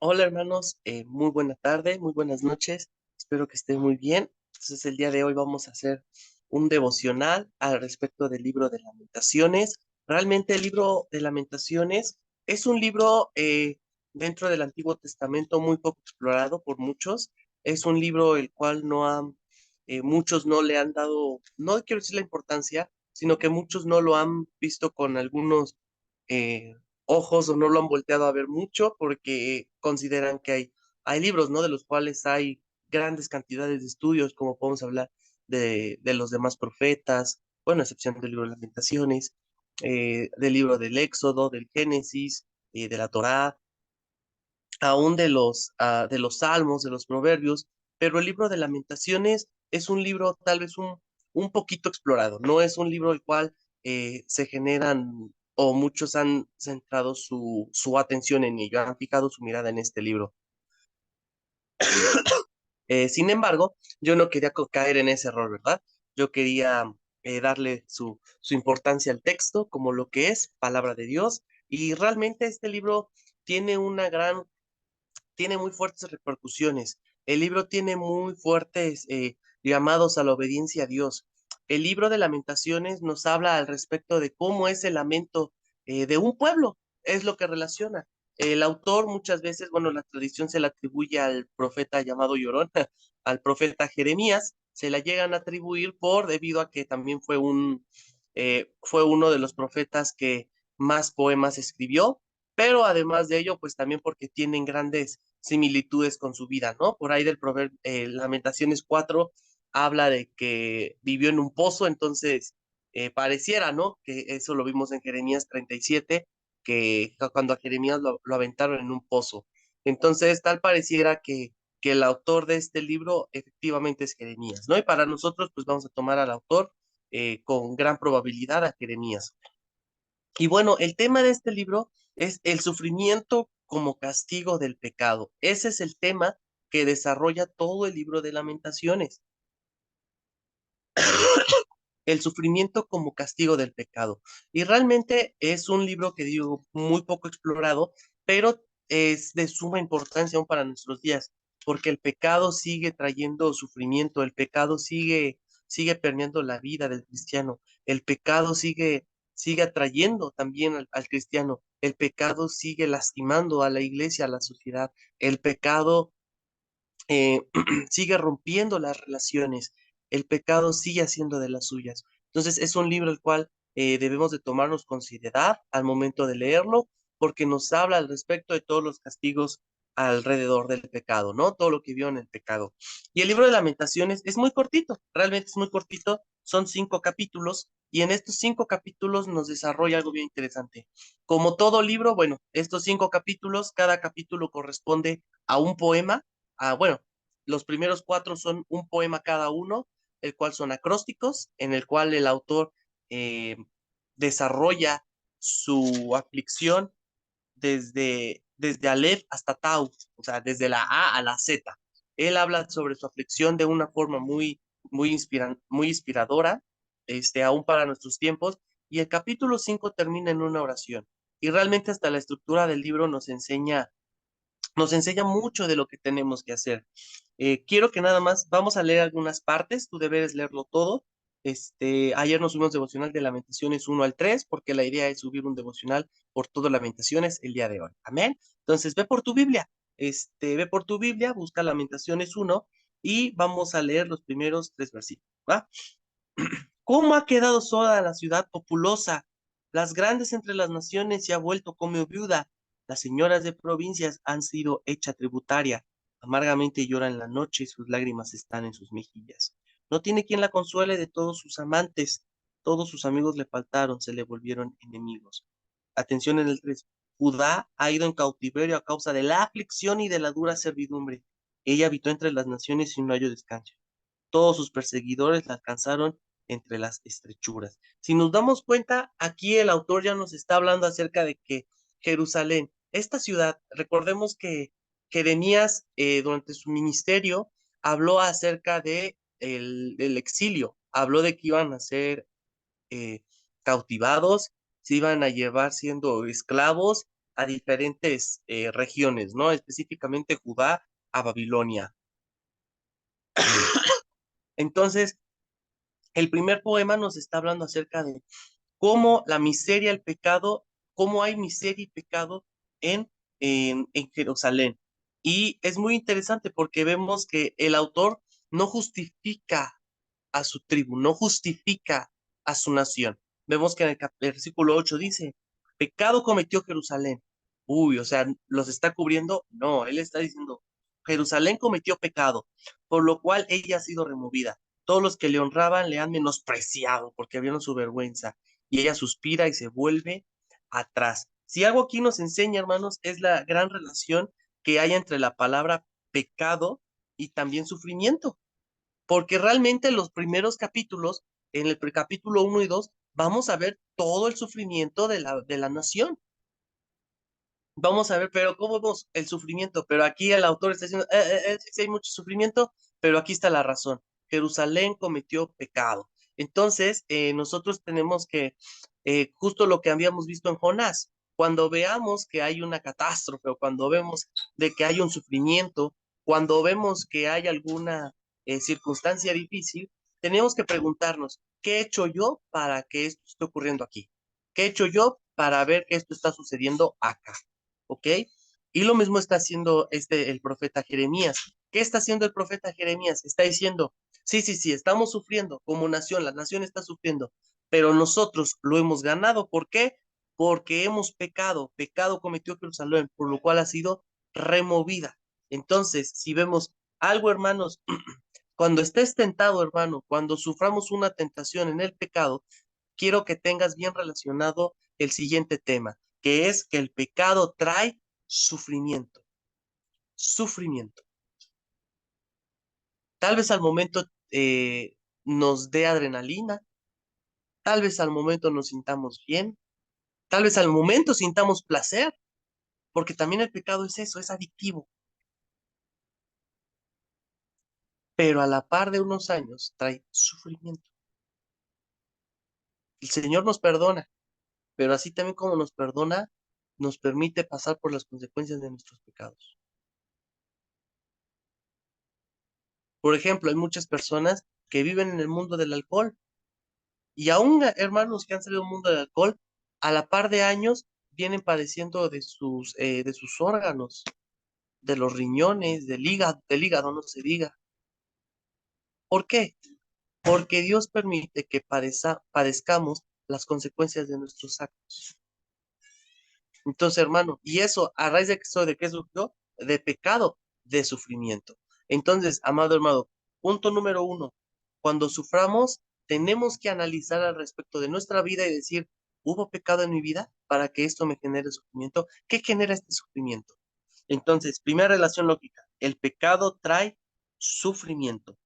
Hola hermanos, muy buena tarde, muy buenas noches, espero que estén muy bien. Entonces el día de hoy vamos a hacer un devocional al respecto del libro de Lamentaciones. Realmente el libro de Lamentaciones es un libro dentro del Antiguo Testamento muy poco explorado por muchos. Es un libro el cual muchos no le han dado, no quiero decir la importancia, sino que muchos no lo han visto con algunos eh, ojos o no lo han volteado a ver mucho porque consideran que hay libros, ¿no? De los cuales hay grandes cantidades de estudios, como podemos hablar de los demás profetas, bueno, a excepción del libro de Lamentaciones, del libro del Éxodo, del Génesis, de la Torá, aún de los Salmos, de los Proverbios, pero el libro de Lamentaciones es un libro tal vez un poquito explorado, no es un libro el cual se generan o muchos han centrado su atención en ello, han fijado su mirada en este libro. Sin embargo, yo no quería caer en ese error, ¿verdad? Yo quería darle su importancia al texto como lo que es palabra de Dios y realmente este libro tiene tiene muy fuertes repercusiones. El libro tiene muy fuertes llamados a la obediencia a Dios. El libro de Lamentaciones nos habla al respecto de cómo es el lamento de un pueblo, es lo que relaciona. El autor muchas veces, bueno, la tradición se le atribuye al profeta llamado Llorón, al profeta Jeremías, se la llegan a atribuir debido a que también fue uno de los profetas que más poemas escribió, pero además de ello, pues también porque tienen grandes similitudes con su vida, ¿no? Por ahí del proverbio, Lamentaciones 4 habla de que vivió en un pozo, entonces pareciera, ¿no? Que eso lo vimos en Jeremías 37, que cuando a Jeremías lo aventaron en un pozo. Entonces, tal pareciera que el autor de este libro efectivamente es Jeremías, ¿no? Y para nosotros, pues vamos a tomar al autor con gran probabilidad a Jeremías. Y bueno, el tema de este libro es el sufrimiento como castigo del pecado. Ese es el tema que desarrolla todo el libro de Lamentaciones. El sufrimiento como castigo del pecado. Y realmente es un libro que digo muy poco explorado, pero es de suma importancia aún para nuestros días, porque el pecado sigue trayendo sufrimiento, sigue permeando la vida del cristiano, el pecado sigue atrayendo también al cristiano, el pecado sigue lastimando a la iglesia, a la sociedad, el pecado eh, sigue rompiendo las relaciones, el pecado sigue haciendo de las suyas. Entonces es un libro el cual debemos de tomarnos con seriedad al momento de leerlo, porque nos habla al respecto de todos los castigos alrededor del pecado, ¿no? Todo lo que vio en el pecado. Y el libro de Lamentaciones es muy cortito, realmente es muy cortito, son 5 capítulos, y en estos 5 capítulos nos desarrolla algo bien interesante. Como todo libro, bueno, estos 5 capítulos, cada capítulo corresponde a un poema. Bueno, los primeros 4 son un poema cada uno, el cual son acrósticos, en el cual el autor eh, desarrolla su aflicción desde Aleph hasta Tau, o sea, desde la A a la Z. Él habla sobre su aflicción de una forma muy inspiradora, aún para nuestros tiempos, y el capítulo 5 termina en una oración. Y realmente hasta la estructura del libro nos enseña mucho de lo que tenemos que hacer. Quiero que nada más, vamos a leer algunas partes, tú debes leerlo todo. Ayer nos subimos devocional de Lamentaciones 1 al 3 porque la idea es subir un devocional por todo Lamentaciones el día de hoy. Amén. Entonces, ve por tu Biblia, ve por tu Biblia, busca Lamentaciones 1 y vamos a leer los primeros 3 versículos, ¿va? ¿Cómo ha quedado sola la ciudad populosa? Las grandes entre las naciones se ha vuelto como viuda. Las señoras de provincias han sido hecha tributaria. Amargamente llora en la noche y sus lágrimas están en sus mejillas. No tiene quien la consuele de todos sus amantes. Todos sus amigos le faltaron, se le volvieron enemigos. Atención en el 3. Judá ha ido en cautiverio a causa de la aflicción y de la dura servidumbre. Ella habitó entre las naciones y no halló descanso. Todos sus perseguidores la alcanzaron entre las estrechuras. Si nos damos cuenta, aquí el autor ya nos está hablando acerca de que Jerusalén, esta ciudad, recordemos que Jeremías durante su ministerio habló acerca del exilio, habló de que iban a ser eh, cautivados, se iban a llevar siendo esclavos a diferentes regiones, ¿no? Específicamente Judá a Babilonia. Entonces, el primer poema nos está hablando acerca de cómo la miseria, el pecado, cómo hay miseria y pecado en Jerusalén. Y es muy interesante porque vemos que el autor no justifica a su tribu, no justifica a su nación. Vemos que en el versículo 8 dice, pecado cometió Jerusalén. Uy, o sea, ¿los está cubriendo? No, él está diciendo, Jerusalén cometió pecado, por lo cual ella ha sido removida. Todos los que le honraban le han menospreciado porque vieron su vergüenza. Y ella suspira y se vuelve atrás. Si algo aquí nos enseña, hermanos, es la gran relación que hay entre la palabra pecado y también sufrimiento, porque realmente en los primeros capítulos, en el capítulo 1 y 2, vamos a ver todo el sufrimiento de la nación. Vamos a ver, pero ¿cómo vemos el sufrimiento? Pero aquí el autor está diciendo, sí hay mucho sufrimiento, pero aquí está la razón. Jerusalén cometió pecado. Entonces, nosotros tenemos que, justo lo que habíamos visto en Jonás, cuando veamos que hay una catástrofe o cuando vemos de que hay un sufrimiento, cuando vemos que hay alguna circunstancia difícil, tenemos que preguntarnos, ¿qué he hecho yo para que esto esté ocurriendo aquí? ¿Qué he hecho yo para ver que esto está sucediendo acá? ¿Ok? Y lo mismo está haciendo el profeta Jeremías. ¿Qué está haciendo el profeta Jeremías? Está diciendo, sí, sí, sí, estamos sufriendo como nación, la nación está sufriendo, pero nosotros lo hemos ganado. ¿Por qué? Porque hemos pecado, pecado cometió Jerusalén, por lo cual ha sido removida. Entonces, si vemos algo, hermanos, cuando estés tentado, hermano, cuando suframos una tentación en el pecado, quiero que tengas bien relacionado el siguiente tema, que es que el pecado trae sufrimiento, sufrimiento. Tal vez al momento nos dé adrenalina, tal vez al momento nos sintamos bien, tal vez al momento sintamos placer, porque también el pecado es eso, es adictivo, pero a la par de unos años trae sufrimiento. El Señor nos perdona, pero así también como nos perdona, nos permite pasar por las consecuencias de nuestros pecados. Por ejemplo, hay muchas personas que viven en el mundo del alcohol y aún hermanos que han salido del mundo del alcohol, a la par de años vienen padeciendo de sus órganos, de los riñones, del hígado, no se diga. ¿Por qué? Porque Dios permite que padezcamos las consecuencias de nuestros actos. Entonces, hermano, y eso, a raíz de que soy de qué surgió, de pecado, de sufrimiento. Entonces, amado hermano, punto número uno, cuando suframos, tenemos que analizar al respecto de nuestra vida y decir, ¿hubo pecado en mi vida para que esto me genere sufrimiento? ¿Qué genera este sufrimiento? Entonces, primera relación lógica, el pecado trae sufrimiento.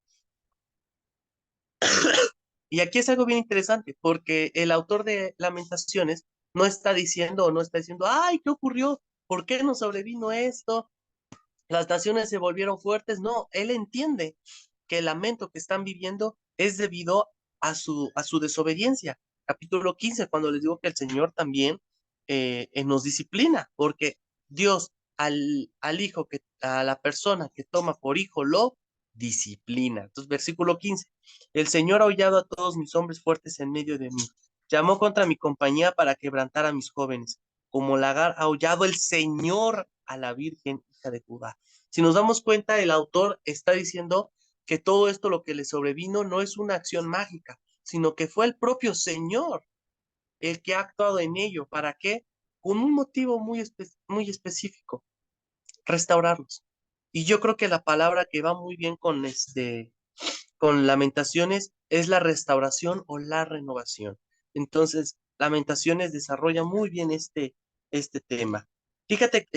Y aquí es algo bien interesante, porque el autor de Lamentaciones no está diciendo o no está diciendo, ay, ¿qué ocurrió? ¿Por qué nos sobrevino esto? Las naciones se volvieron fuertes. No, él entiende que el lamento que están viviendo es debido a su desobediencia. Capítulo 15, cuando les digo que el Señor también nos disciplina, porque Dios al hijo, a la persona que toma por hijo, lo disciplina. Entonces, versículo 15, el Señor ha hollado a todos mis hombres fuertes en medio de mí. Llamó contra mi compañía para quebrantar a mis jóvenes. Como lagar ha hollado el Señor a la Virgen, hija de Judá. Si nos damos cuenta, el autor está diciendo que todo esto lo que le sobrevino no es una acción mágica, sino que fue el propio Señor el que ha actuado en ello. ¿Para qué? Con un motivo muy específico, restaurarlos. Y yo creo que la palabra que va muy bien con Lamentaciones es la restauración o la renovación. Entonces, Lamentaciones desarrolla muy bien este tema. Fíjate,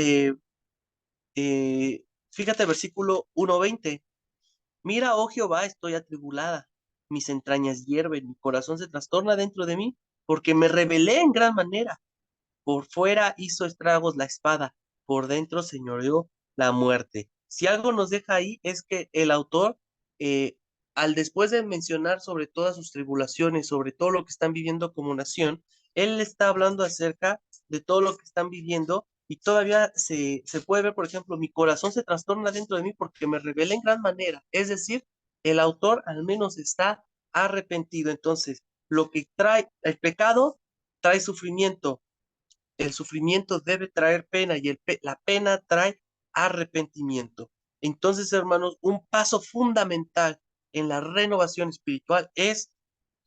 fíjate versículo 1:20. Mira, oh Jehová, estoy atribulada, mis entrañas hierven, mi corazón se trastorna dentro de mí, porque me rebelé en gran manera. Por fuera hizo estragos la espada, por dentro señoreó la muerte. Si algo nos deja ahí es que el autor, eh, al después de mencionar sobre todas sus tribulaciones, sobre todo lo que están viviendo como nación, él está hablando acerca de todo lo que están viviendo Y todavía se puede ver, por ejemplo, mi corazón se trastorna dentro de mí porque me rebelé en gran manera. Es decir, el autor al menos está arrepentido. Entonces, lo que trae el pecado trae sufrimiento. El sufrimiento debe traer pena y la pena trae arrepentimiento. Entonces, hermanos, un paso fundamental en la renovación espiritual es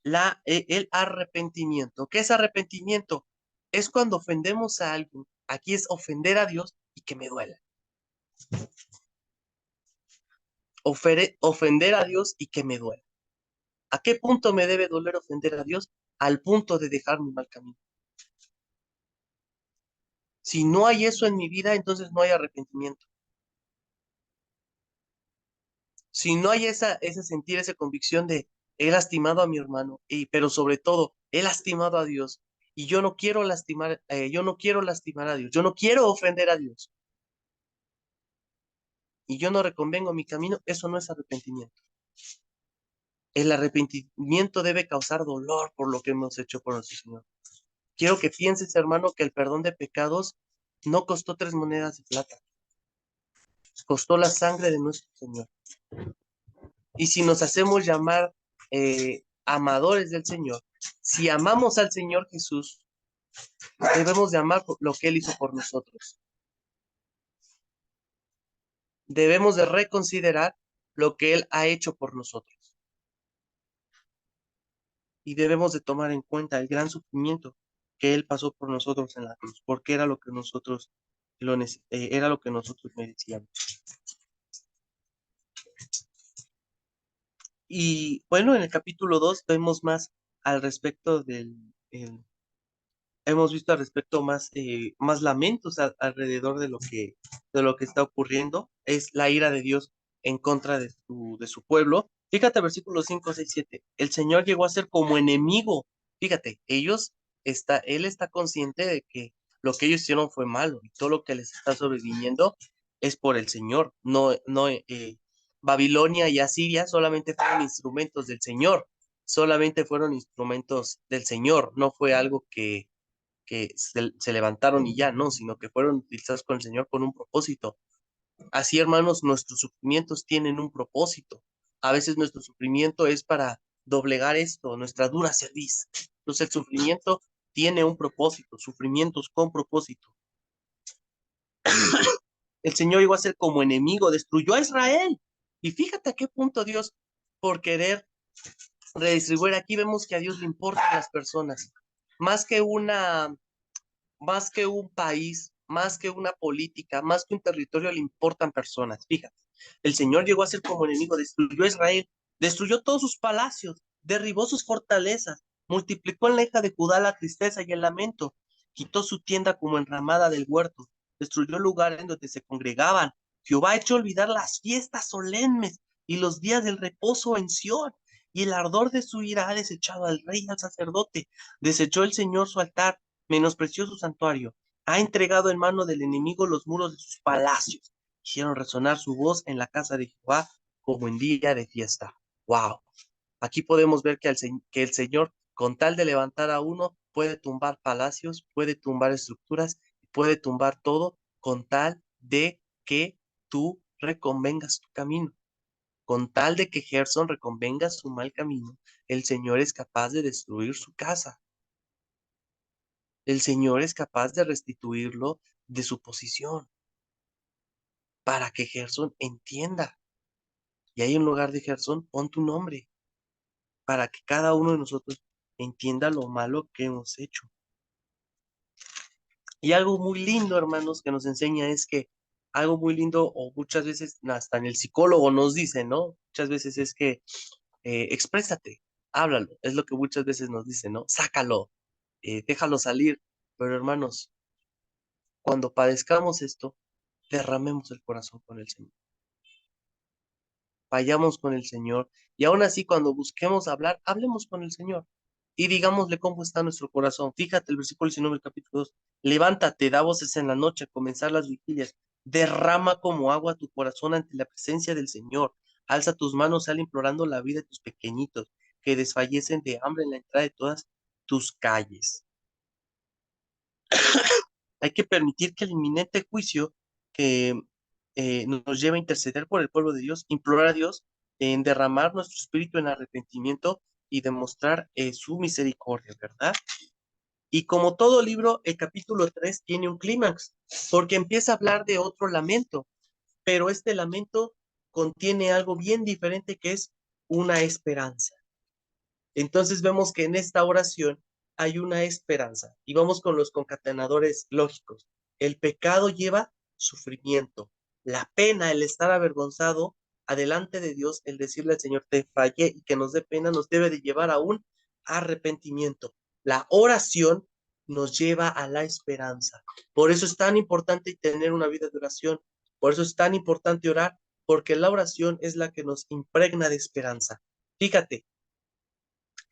el arrepentimiento. ¿Qué es arrepentimiento? Es cuando ofendemos a alguien. Aquí es ofender a Dios y que me duela. Ofender a Dios y que me duela. ¿A qué punto me debe doler ofender a Dios? Al punto de dejar mi mal camino. Si no hay eso en mi vida, entonces no hay arrepentimiento. Si no hay ese sentir, esa convicción de he lastimado a mi hermano, pero sobre todo he lastimado a Dios y yo no quiero lastimar a Dios, yo no quiero ofender a Dios y yo no reconvengo mi camino, eso no es arrepentimiento. El arrepentimiento debe causar dolor por lo que hemos hecho por nuestro Señor. Quiero que pienses, hermano, que el perdón de pecados no costó 3 monedas de plata, costó la sangre de nuestro Señor. Y si nos hacemos llamar amadores del Señor, si amamos al Señor Jesús, debemos de amar lo que Él hizo por nosotros. Debemos de reconsiderar lo que Él ha hecho por nosotros. Y debemos de tomar en cuenta el gran sufrimiento que Él pasó por nosotros en la cruz, porque era lo que era lo que nosotros merecíamos. Y bueno, en el capítulo 2 vemos más al respecto hemos visto al respecto más lamentos alrededor de lo que está ocurriendo. Es la ira de Dios en contra de su pueblo. Fíjate, versículos 5, 6, 7. El Señor llegó a ser como enemigo. Fíjate, Él está consciente de que lo que ellos hicieron fue malo y todo lo que les está sobreviniendo es por el Señor. Babilonia y Asiria solamente fueron instrumentos del Señor. Solamente fueron instrumentos del Señor. No fue algo que se levantaron y ya, no, sino que fueron utilizados con el Señor con un propósito. Así, hermanos, nuestros sufrimientos tienen un propósito. A veces nuestro sufrimiento es para doblegar esto, nuestra dura cerviz. Entonces el sufrimiento tiene un propósito, sufrimientos con propósito. El Señor llegó a ser como enemigo, destruyó a Israel. Y fíjate a qué punto Dios, por querer redistribuir, aquí vemos que a Dios le importan las personas. Más que más que un país, más que una política, más que un territorio, le importan personas. Fíjate, el Señor llegó a ser como enemigo, destruyó a Israel, destruyó todos sus palacios, derribó sus fortalezas, multiplicó en la hija de Judá la tristeza y el lamento, quitó su tienda como enramada del huerto, destruyó el lugar en donde se congregaban. Jehová ha hecho olvidar las fiestas solemnes y los días del reposo en Sión, y el ardor de su ira ha desechado al rey y al sacerdote, desechó el Señor su altar, menospreció su santuario, ha entregado en mano del enemigo los muros de sus palacios. Hicieron resonar su voz en la casa de Jehová como en día de fiesta. ¡Wow! Aquí podemos ver que el Señor, con tal de levantar a uno, puede tumbar palacios, puede tumbar estructuras, puede tumbar todo, con tal de que tú reconvengas tu camino. Con tal de que Gerson reconvenga su mal camino, el Señor es capaz de destruir su casa. El Señor es capaz de restituirlo de su posición para que Gerson entienda. Y hay un lugar de Gerson, pon tu nombre, para que cada uno de nosotros entienda lo malo que hemos hecho. Y algo muy lindo, hermanos, que nos enseña es que algo muy lindo, o muchas veces hasta en el psicólogo nos dice, ¿no? Muchas veces es que exprésate, háblalo, es lo que muchas veces nos dice, ¿no? Sácalo, déjalo salir. Pero hermanos, cuando padezcamos esto, derramemos el corazón con el Señor. Vayamos con el Señor y aún así cuando busquemos hablar, hablemos con el Señor y digámosle cómo está nuestro corazón. Fíjate el versículo 19 del capítulo 2. Levántate, da voces en la noche a comenzar las vigilias. Derrama como agua tu corazón ante la presencia del Señor. Alza tus manos, sal implorando la vida de tus pequeñitos que desfallecen de hambre en la entrada de todas tus calles. Hay que permitir que el inminente juicio que nos lleva a interceder por el pueblo de Dios, implorar a Dios en derramar nuestro espíritu en arrepentimiento y demostrar su misericordia, ¿verdad? Y como todo libro, el capítulo 3 tiene un clímax, porque empieza a hablar de otro lamento, pero este lamento contiene algo bien diferente que es una esperanza. Entonces vemos que en esta oración hay una esperanza y vamos con los concatenadores lógicos. El pecado lleva sufrimiento, la pena, el estar avergonzado adelante de Dios, el decirle al Señor, te fallé y que nos dé pena, nos debe de llevar a un arrepentimiento. La oración nos lleva a la esperanza. Por eso es tan importante tener una vida de oración. Por eso es tan importante orar, porque la oración es la que nos impregna de esperanza. Fíjate,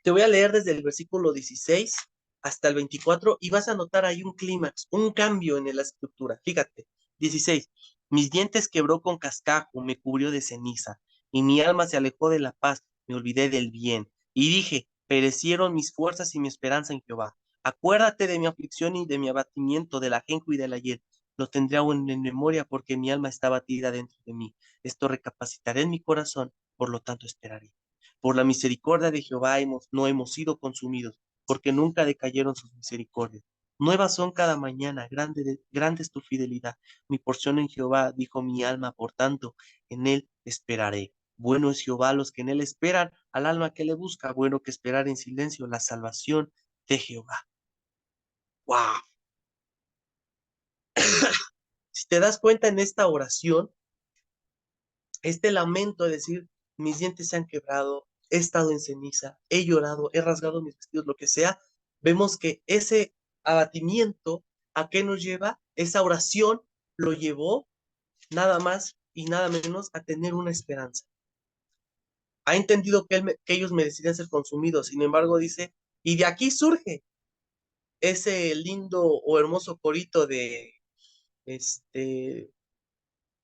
te voy a leer desde el versículo 16 hasta el 24 y vas a notar ahí un clímax, un cambio en la estructura. Fíjate, 16. Mis dientes quebró con cascajo, me cubrió de ceniza, y mi alma se alejó de la paz, me olvidé del bien. Y dije, perecieron mis fuerzas y mi esperanza en Jehová. Acuérdate de mi aflicción y de mi abatimiento, del ajenjo y del ayer. Lo tendré aún en memoria porque mi alma está batida dentro de mí. Esto recapacitaré en mi corazón, por lo tanto esperaré. Por la misericordia de Jehová no hemos sido consumidos, porque nunca decayeron sus misericordias. Nuevas son cada mañana, grande es tu fidelidad. Mi porción en Jehová, dijo mi alma, por tanto, en él esperaré. Bueno es Jehová a los que en él esperan, al alma que le busca, bueno que esperar en silencio la salvación de Jehová. ¡Wow! Si te das cuenta en esta oración, este lamento de decir, mis dientes se han quebrado, he estado en ceniza, he llorado, he rasgado mis vestidos, lo que sea, vemos que ese abatimiento, ¿a qué nos lleva? Esa oración lo llevó nada más y nada menos a tener una esperanza. Ha entendido que ellos merecían ser consumidos, sin embargo dice, y de aquí surge ese lindo o hermoso corito este,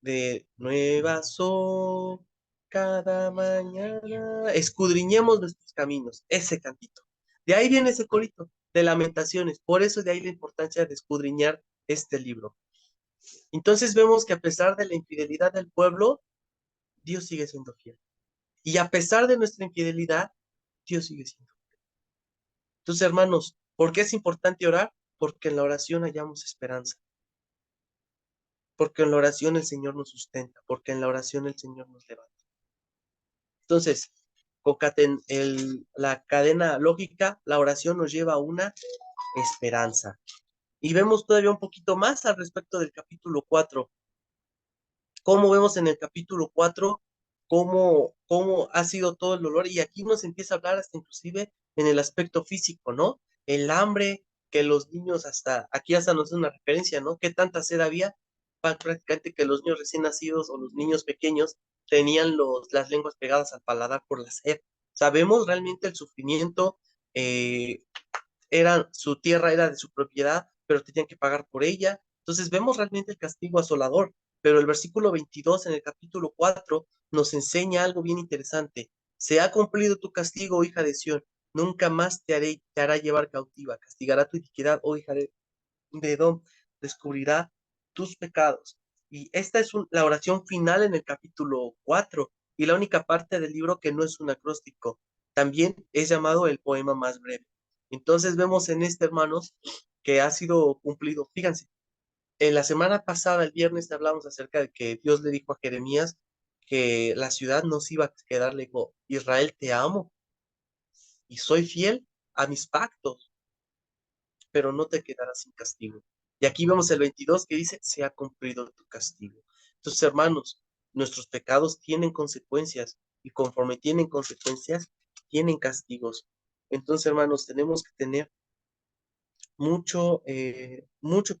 de nuevas son cada mañana, escudriñemos nuestros caminos, ese cantito. De ahí viene ese corito de lamentaciones, por eso de ahí la importancia de escudriñar este libro. Entonces vemos que a pesar de la infidelidad del pueblo, Dios sigue siendo fiel. Y a pesar de nuestra infidelidad, Dios sigue siendo fiel. Entonces, hermanos, ¿por qué es importante orar? Porque en la oración hallamos esperanza, porque en la oración el Señor nos sustenta, porque en la oración el Señor nos levanta. Entonces, la cadena lógica, la oración nos lleva a una esperanza. Y vemos todavía un poquito más al respecto del capítulo 4. Cómo vemos en el capítulo 4 cómo ha sido todo el dolor. Y aquí nos empieza a hablar hasta inclusive en el aspecto físico, ¿no? El hambre que los niños aquí hasta nos da una referencia, ¿no? ¿Qué tanta sed había? Prácticamente que los niños recién nacidos o los niños pequeños tenían las lenguas pegadas al paladar por la sed. Sabemos realmente el sufrimiento, eh, su tierra era de su propiedad, pero tenían que pagar por ella. Entonces vemos realmente el castigo asolador, pero el versículo 22 en el capítulo 4 nos enseña algo bien interesante. Se ha cumplido tu castigo, oh hija de Sión, nunca más te hará llevar cautiva, castigará tu iniquidad, oh hija de Edom, descubrirá tus pecados. Y esta es la oración final en el capítulo 4 y la única parte del libro que no es un acróstico. También es llamado el poema más breve. Entonces vemos en este, hermanos, que ha sido cumplido. Fíjense, en la semana pasada, el viernes, hablamos acerca de que Dios le dijo a Jeremías que la ciudad no se iba a quedar. Le dijo, Israel, te amo y soy fiel a mis pactos, pero no te quedarás sin castigo. Y aquí vemos el 22 que dice, se ha cumplido tu castigo. Entonces, hermanos, nuestros pecados tienen consecuencias y conforme tienen consecuencias, tienen castigos. Entonces, hermanos, tenemos que tener mucho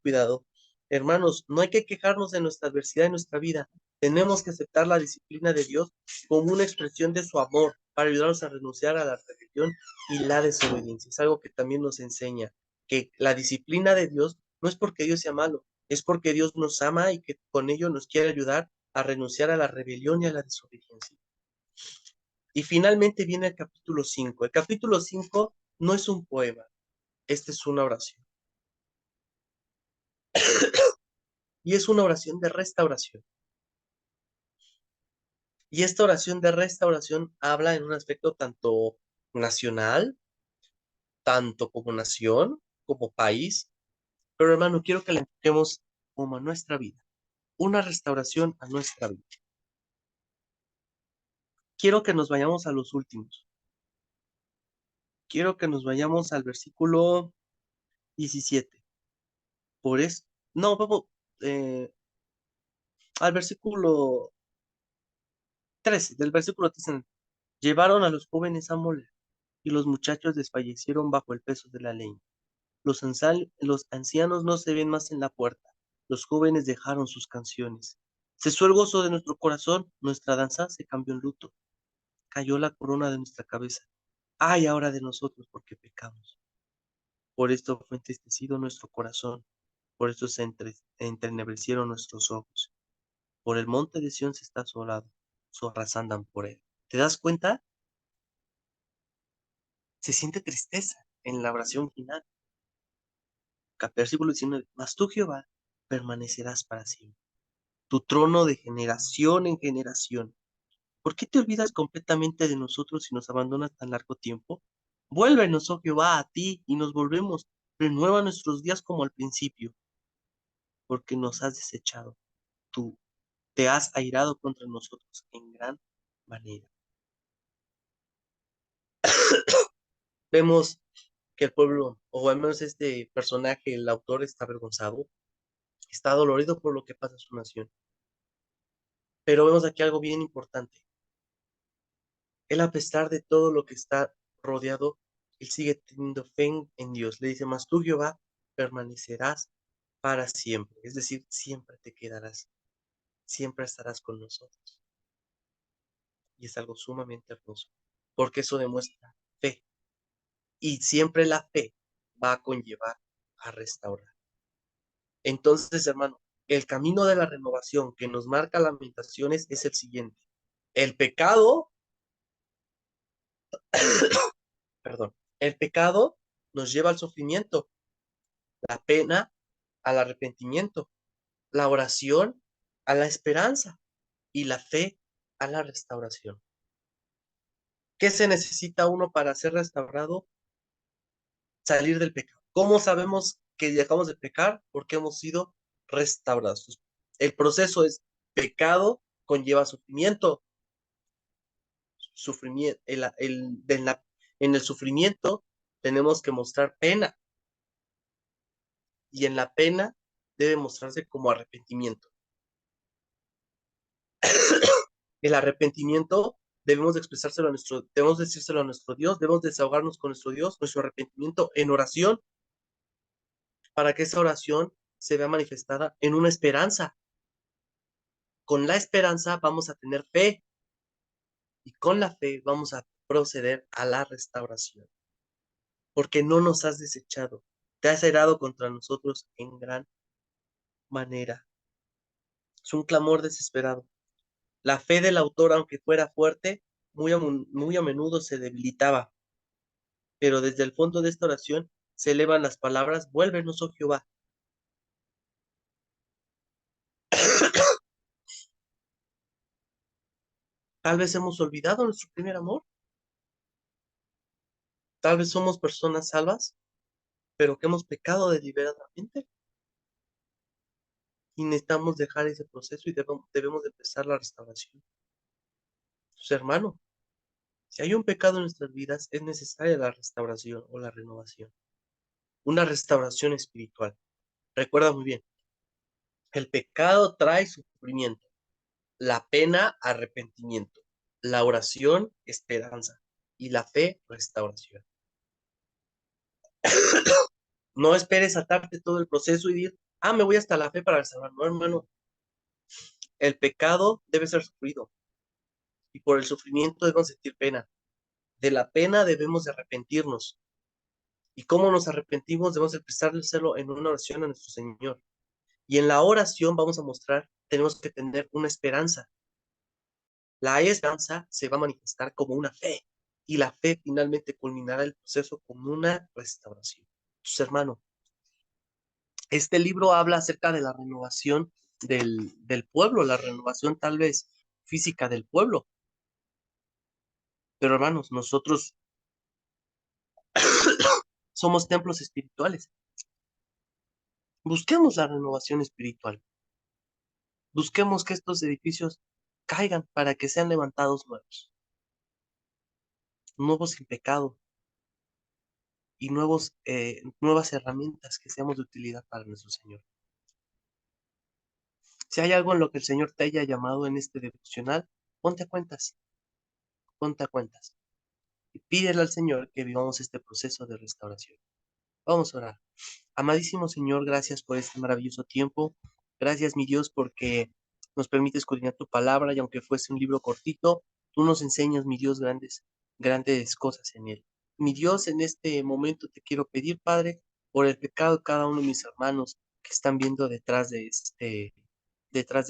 cuidado. Hermanos, no hay que quejarnos de nuestra adversidad en nuestra vida. Tenemos que aceptar la disciplina de Dios como una expresión de su amor para ayudarnos a renunciar a la rebelión y la desobediencia. Es algo que también nos enseña que la disciplina de Dios no es porque Dios sea malo, es porque Dios nos ama y que con ello nos quiere ayudar a renunciar a la rebelión y a la desobediencia. Y finalmente viene el capítulo 5. El capítulo 5 no es un poema, esta es una oración. y es una oración de restauración. Y esta oración de restauración habla en un aspecto tanto nacional, tanto como nación, como país. Pero hermano, quiero que le enfoquemos como a nuestra vida, una restauración a nuestra vida. Quiero que nos vayamos a los últimos. Quiero que nos vayamos al versículo 17. Por eso, no, vamos, eh, al versículo 13, del versículo 13. Llevaron a los jóvenes a moler, y los muchachos desfallecieron bajo el peso de la leña. Los ancianos no se ven más en la puerta. Los jóvenes dejaron sus canciones. Cesó el gozo de nuestro corazón, nuestra danza se cambió en luto. Cayó la corona de nuestra cabeza. Ay ahora de nosotros porque pecamos. Por esto fue entristecido nuestro corazón, por esto se enternebrecieron nuestros ojos. Por el monte de Sión se está asolado, zorras andan por él. ¿Te das cuenta? Se siente tristeza en la oración final. Versículo 19. Mas tú, Jehová, permanecerás para siempre. Tu trono de generación en generación. ¿Por qué te olvidas completamente de nosotros y nos abandonas tan largo tiempo? Vuélvenos, oh Jehová, a ti y nos volvemos. Renueva nuestros días como al principio, porque nos has desechado. Tú te has airado contra nosotros en gran manera. Vemos que el pueblo, o al menos este personaje, el autor, está avergonzado, está dolorido por lo que pasa en su nación. Pero vemos aquí algo bien importante. Él, a pesar de todo lo que está rodeado, él sigue teniendo fe en Dios. Le dice, mas tú, Jehová, permanecerás para siempre. Es decir, siempre te quedarás, siempre estarás con nosotros. Y es algo sumamente hermoso, porque eso demuestra fe. Y siempre la fe va a conllevar a restaurar. Entonces, hermano, el camino de la renovación que nos marca Lamentaciones es el siguiente. El pecado, perdón, el pecado nos lleva al sufrimiento, la pena al arrepentimiento, la oración a la esperanza y la fe a la restauración. ¿Qué se necesita uno para ser restaurado? Salir del pecado. ¿Cómo sabemos que dejamos de pecar? Porque hemos sido restaurados. El proceso es pecado, conlleva sufrimiento, sufrimiento, en el sufrimiento tenemos que mostrar pena y en la pena debe mostrarse como arrepentimiento. El arrepentimiento debemos decírselo a nuestro Dios, debemos desahogarnos con nuestro Dios, nuestro arrepentimiento en oración, para que esa oración se vea manifestada en una esperanza. Con la esperanza vamos a tener fe y con la fe vamos a proceder a la restauración, porque no nos has desechado, te has airado contra nosotros en gran manera. Es un clamor desesperado. La fe del autor, aunque fuera fuerte, muy a menudo se debilitaba, pero desde el fondo de esta oración se elevan las palabras, vuélvenos, oh Jehová. Tal vez hemos olvidado nuestro primer amor, tal vez somos personas salvas, pero que hemos pecado deliberadamente y necesitamos dejar ese proceso y debemos de empezar la restauración. Pues, hermano, si hay un pecado en nuestras vidas, es necesaria la restauración o la renovación, una restauración espiritual. Recuerda muy bien, el pecado trae sufrimiento, la pena arrepentimiento, la oración esperanza y la fe restauración. No esperes atarte todo el proceso y decir, me voy hasta la fe para restaurar. No, hermano, el pecado debe ser sufrido y por el sufrimiento debemos sentir pena. De la pena debemos de arrepentirnos. ¿Y cómo nos arrepentimos? Debemos expresárselo en una oración a nuestro Señor. Y en la oración vamos a mostrar, tenemos que tener una esperanza. La esperanza se va a manifestar como una fe y la fe finalmente culminará el proceso como una restauración. Entonces, hermano, Este libro habla acerca de la renovación del pueblo, la renovación tal vez física del pueblo. Pero hermanos, nosotros somos templos espirituales. Busquemos la renovación espiritual. Busquemos que estos edificios caigan para que sean levantados nuevos, nuevos sin pecado y nuevas herramientas que seamos de utilidad para nuestro Señor. Si hay algo en lo que el Señor te haya llamado en este devocional, ponte a cuentas, ponte a cuentas. Y pídele al Señor que vivamos este proceso de restauración. Vamos a orar. Amadísimo Señor, gracias por este maravilloso tiempo. Gracias, mi Dios, porque nos permites escudriñar tu palabra y aunque fuese un libro cortito, tú nos enseñas, mi Dios, grandes cosas en él. Mi Dios, en este momento te quiero pedir, Padre, por el pecado de cada uno de mis hermanos que están viendo detrás de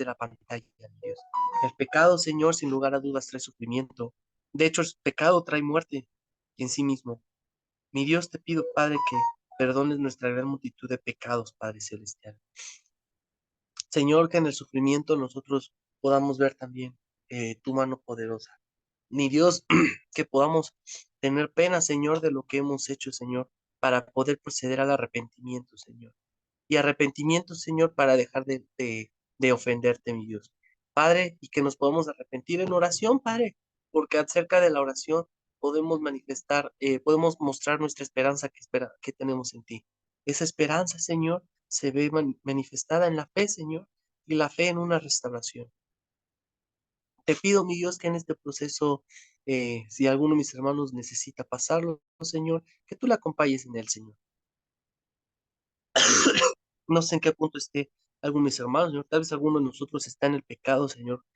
la pantalla, mi Dios. El pecado, Señor, sin lugar a dudas trae sufrimiento. De hecho, el pecado trae muerte en sí mismo. Mi Dios, te pido, Padre, que perdones nuestra gran multitud de pecados, Padre Celestial. Señor, que en el sufrimiento nosotros podamos ver también tu mano poderosa. Mi Dios, que podamos tener pena, Señor, de lo que hemos hecho, Señor, para poder proceder al arrepentimiento, Señor. Y arrepentimiento, Señor, para dejar de ofenderte, mi Dios. Padre, y que nos podamos arrepentir en oración, Padre, porque acerca de la oración podemos podemos mostrar nuestra esperanza que tenemos en ti. Esa esperanza, Señor, se ve manifestada en la fe, Señor, y la fe en una restauración. Te pido, mi Dios, que en este proceso, si alguno de mis hermanos necesita pasarlo, Señor, que tú le acompañes en él, Señor. No sé en qué punto esté alguno de mis hermanos, Señor. Tal vez alguno de nosotros está en el pecado, Señor.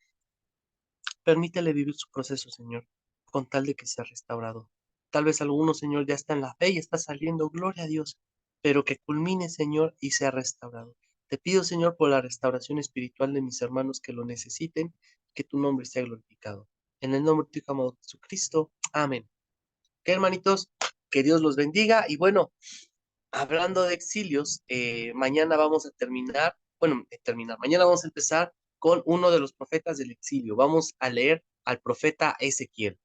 Permítele vivir su proceso, Señor, con tal de que sea restaurado. Tal vez alguno, Señor, ya está en la fe y está saliendo, gloria a Dios, pero que culmine, Señor, y sea restaurado. Te pido, Señor, por la restauración espiritual de mis hermanos que lo necesiten, que tu nombre sea glorificado. En el nombre de tu Hijo amado Jesucristo. Amén. ¿Qué, hermanitos? Que Dios los bendiga. Y bueno, hablando de exilios, mañana vamos a mañana vamos a empezar con uno de los profetas del exilio. Vamos a leer al profeta Ezequiel,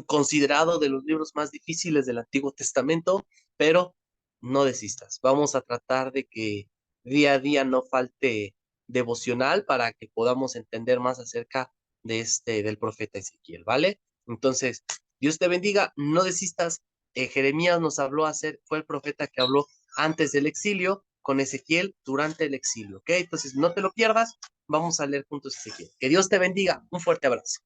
considerado de los libros más difíciles del Antiguo Testamento, pero no desistas. Vamos a tratar de que día a día no falte devocional para que podamos entender más acerca del profeta Ezequiel, ¿vale? Entonces, Dios te bendiga, no desistas. Jeremías fue el profeta que habló antes del exilio con Ezequiel durante el exilio, ¿ok? Entonces, no te lo pierdas, vamos a leer juntos Ezequiel. Que Dios te bendiga, un fuerte abrazo.